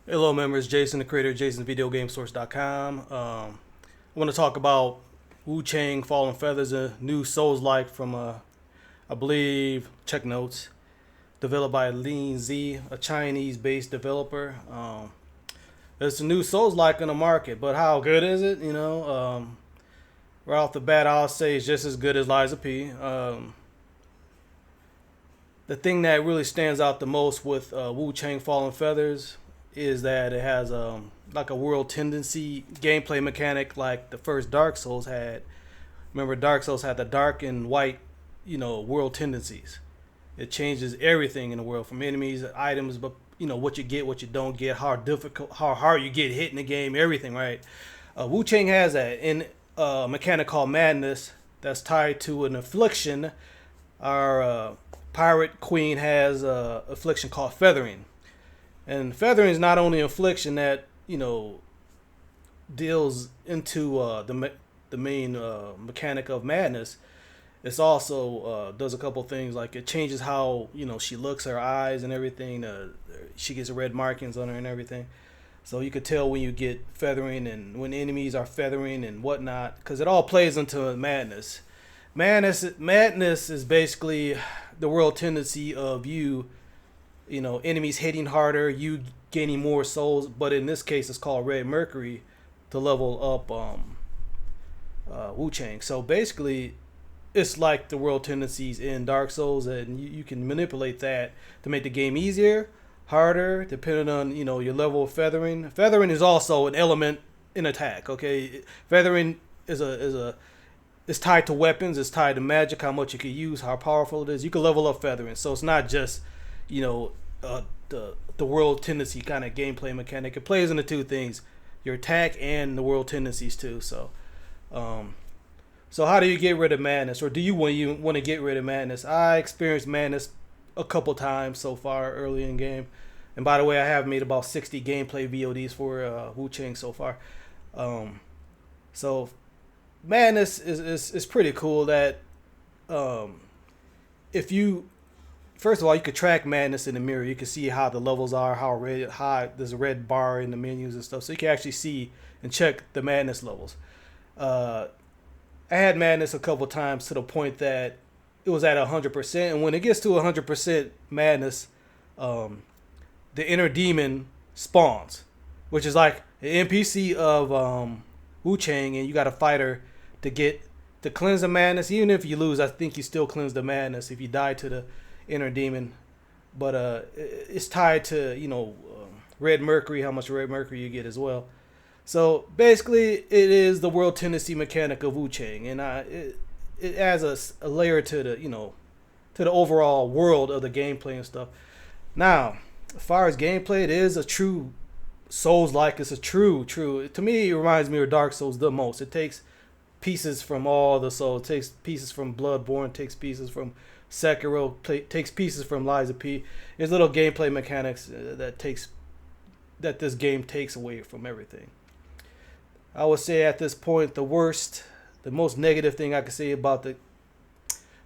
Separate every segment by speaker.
Speaker 1: Hello, members. Jason, the creator of JasonVideoGameSource.com. I want to talk about Wuchang Fallen Feathers, a new Souls-like from, I believe, check notes, developed by Lean Z, a Chinese-based developer. It's a new Souls-like in the market, but how good is it? Right off the bat, I'll say it's just as good as Liza P. The thing that really stands out the most with Wuchang Fallen Feathers is that it has like a world tendency gameplay mechanic like the first Dark Souls had. Remember, Dark Souls had the dark and white, world tendencies. It changes everything in the world from enemies, items, but what you get, what you don't get, how difficult, how hard you get hit in the game, everything. Right? Wu Chang has that in a mechanic called Madness that's tied to an affliction. Our pirate queen has a affliction called Feathering. And feathering is not only an affliction that deals into the main mechanic of madness. It's also does a couple things like it changes how she looks, her eyes and everything. She gets red markings on her and everything, so you could tell when you get feathering and when enemies are feathering and whatnot, because it all plays into madness. Madness is basically the world tendency of enemies hitting harder, you gaining more souls, but in this case, it's called Red Mercury to level up Wu Chang. So basically, it's like the world tendencies in Dark Souls, and you can manipulate that to make the game easier, harder, depending on your level of feathering. Feathering is also an element in attack. Okay, feathering is it's tied to weapons, it's tied to magic, how much you can use, how powerful it is. You can level up feathering, so it's not just you know the world tendency kind of gameplay mechanic. It plays into two things: your attack and the world tendencies too. Um, so how do you get rid of madness, or do you want to get rid of madness? I experienced madness a couple times so far early in game, and by the way, I have made about 60 gameplay VODs for Wu Chang so far. Um, so madness is pretty cool. That um, if you first of all, you could track madness in the mirror. You can see how the levels are, how red high there's a red bar in the menus and stuff. So you can actually see and check the madness levels. Uh, I had madness a couple times to the point that it was at 100%, and when it gets to 100% madness, um, the inner demon spawns, which is like an NPC of Wu Chang, and you got to fight her to get to cleanse the madness. Even if you lose, I think you still cleanse the madness if you die to the inner demon. But it's tied to red mercury, how much red mercury you get as well. So basically, it is the world tendency mechanic of Wu Chang, and it adds a layer to the overall world of the gameplay and stuff. Now, as far as gameplay, it is a true Souls like. It's a true. To me, it reminds me of Dark Souls the most. It takes pieces from all the Souls. It takes pieces from Bloodborne. Takes pieces from Sekiro. Takes pieces from Liza P. There's little gameplay mechanics that this game takes away from everything. I would say at this point, the most negative thing I could say about the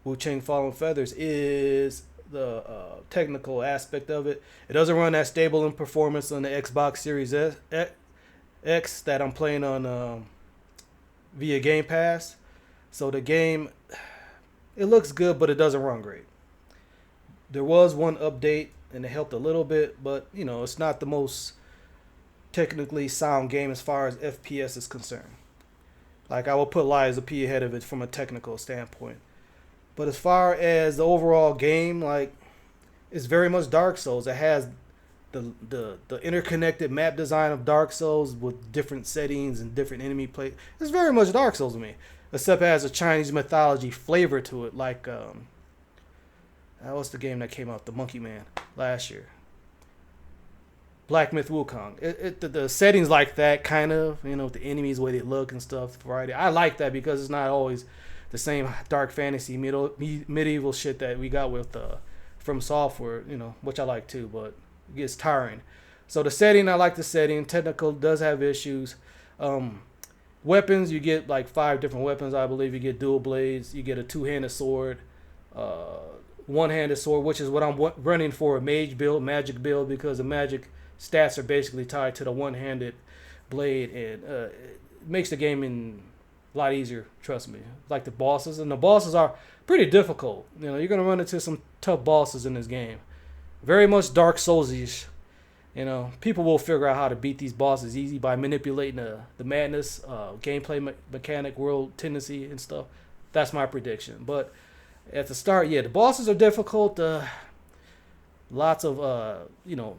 Speaker 1: Wu Chang Fallen Feathers is the technical aspect of it. It doesn't run that stable in performance on the Xbox Series X that I'm playing on via Game Pass. So the game, it looks good, but it doesn't run great. There was one update and it helped a little bit, but it's not the most technically sound game as far as FPS is concerned. Like I will put Lies of P ahead of it from a technical standpoint. But as far as the overall game, like it's very much Dark Souls. It has the interconnected map design of Dark Souls with different settings and different enemy play. It's very much Dark Souls to me, except it has a Chinese mythology flavor to it. Like what's the game that came out? The Monkey Man last year. Black Myth Wukong. The settings like that kind of, with the enemies, the way they look and stuff, variety. I like that because it's not always the same dark fantasy medieval shit that we got with From Software, which I like too, but it gets tiring. So the setting, I like the setting. Technical does have issues. Weapons, you get like 5 different weapons, I believe. You get dual blades, you get a two-handed sword, one-handed sword, which is what I'm running for a mage build, magic build, because the magic stats are basically tied to the one-handed blade, and it makes the gaming a lot easier. Trust me. Like the bosses, and the bosses are pretty difficult. You know, you're gonna run into some tough bosses in this game. Very much Dark Souls-ish. You know, people will figure out how to beat these bosses easy by manipulating the madness, gameplay mechanic, world tendency, and stuff. That's my prediction. But at the start, yeah, the bosses are difficult. Lots of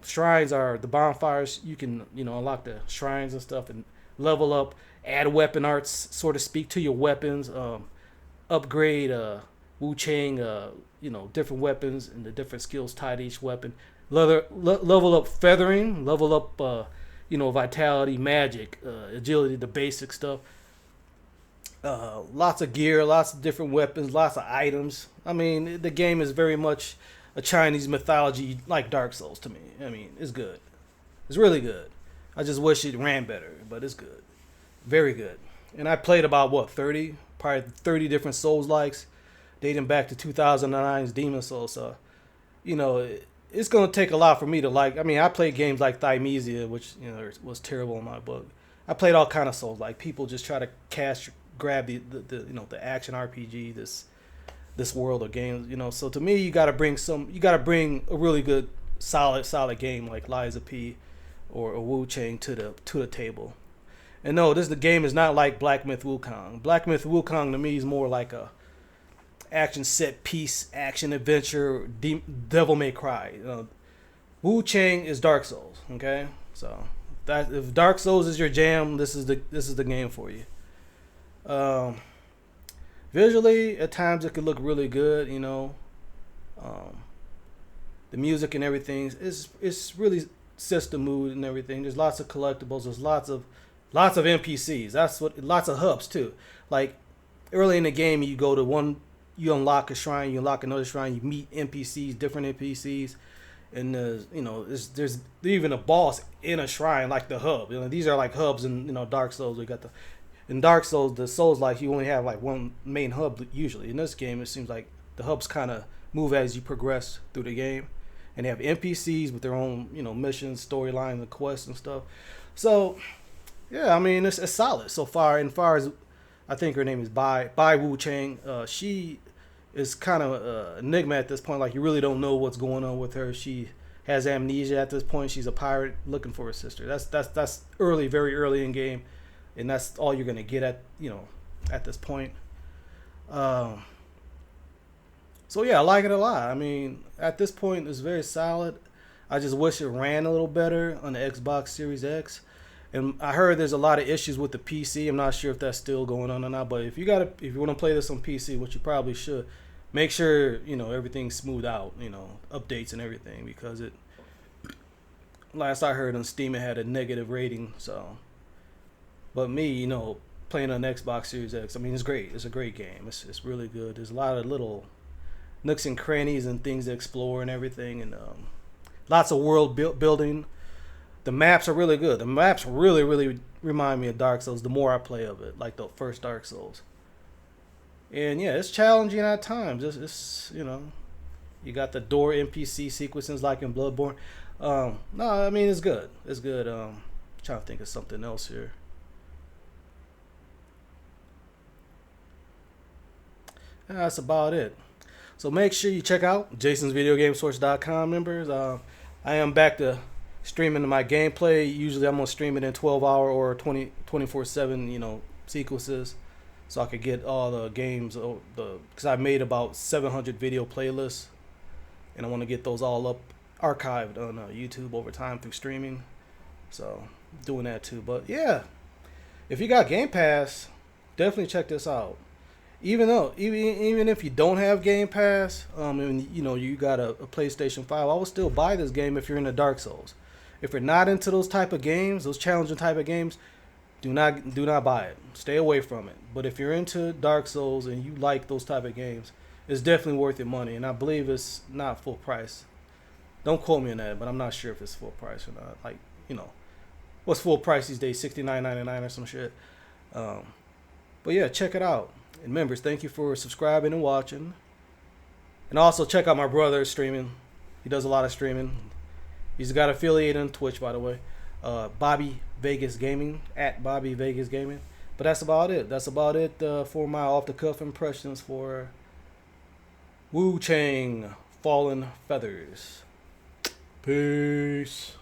Speaker 1: shrines are the bonfires. You can unlock the shrines and stuff and level up, add weapon arts, so to speak, to your weapons. Upgrade Wuchang, different weapons and the different skills tied to each weapon. Level up feathering, level up vitality, magic, agility, the basic stuff. Lots of gear, lots of different weapons, lots of items. I mean, the game is very much a Chinese mythology like Dark Souls to me. I mean, it's good. It's really good. I just wish it ran better, but it's good. Very good. And I played about, probably 30 different Souls-likes, dating back to 2009's Demon Souls. So, it's going to take a lot for me to like. I mean, I played games like Thymesia, which, was terrible in my book. I played all kind of Souls. Like, people just try to grab the action RPG, this world of games, So to me, you got to bring a really good, solid game like Liza P or Wu Chang to the table. And no, the game is not like Black Myth Wukong. Black Myth Wukong to me is more like a action set piece, action adventure, Devil May Cry. Wu Chang is Dark Souls. Okay, so that if Dark Souls is your jam, this is the game for you. Visually, at times it could look really good. The music and everything is really sets the mood and everything. There's lots of collectibles. There's lots of NPCs. Lots of hubs too. Like early in the game, you go to one, you unlock a shrine, you unlock another shrine, you meet NPCs, different NPCs, and there's even a boss in a shrine like the hub. These are like hubs in Dark Souls. In Dark Souls, the Souls like you only have like one main hub usually. In this game, it seems like the hubs kind of move as you progress through the game, and they have NPCs with their own missions, storylines, and quests and stuff. So yeah, I mean it's solid so far. And far as I think her name is Bai Wu Chang, she is kind of an enigma at this point. Like you really don't know what's going on with her. She has amnesia at this point. She's a pirate looking for her sister. That's early, very early in game. And that's all you're gonna get at this point. So yeah, I like it a lot. I mean, at this point, it's very solid. I just wish it ran a little better on the Xbox Series X. And I heard there's a lot of issues with the PC. I'm not sure if that's still going on or not. But if you want to play this on PC, which you probably should, make sure everything's smoothed out. Updates and everything, because it. Last I heard on Steam, it had a negative rating. So. But me, playing on Xbox Series X, I mean, it's great. It's a great game. It's really good. There's a lot of little nooks and crannies and things to explore and everything, and lots of world building. The maps are really good. The maps really, really remind me of Dark Souls the more I play of it, like the first Dark Souls. And yeah, it's challenging at times. It's you got the door NPC sequences like in Bloodborne. No, I mean, it's good. It's good. Trying to think of something else here. That's about it. So make sure you check out jasonsvideogamesource.com, members. I am back to streaming my gameplay. Usually I'm going to stream it in 12-hour or 24/7, sequences, so I could get all the games, because I made about 700 video playlists, and I want to get those all up, archived on YouTube over time through streaming. So doing that too. But yeah, if you got Game Pass, definitely check this out. Even if you don't have Game Pass, and you got a PlayStation 5, I would still buy this game if you're into Dark Souls. If you're not into those type of games, those challenging type of games, do not buy it. Stay away from it. But if you're into Dark Souls and you like those type of games, it's definitely worth your money. And I believe it's not full price. Don't quote me on that, but I'm not sure if it's full price or not. Like, what's full price these days? $69.99 or some shit. But yeah, check it out. And members, thank you for subscribing and watching. And also check out my brother streaming. He does a lot of streaming. He's got affiliated on Twitch, by the way. Bobby Vegas Gaming, at Bobby Vegas Gaming. But that's about it. That's about it for my off the cuff impressions for Wuchang Fallen Feathers. Peace.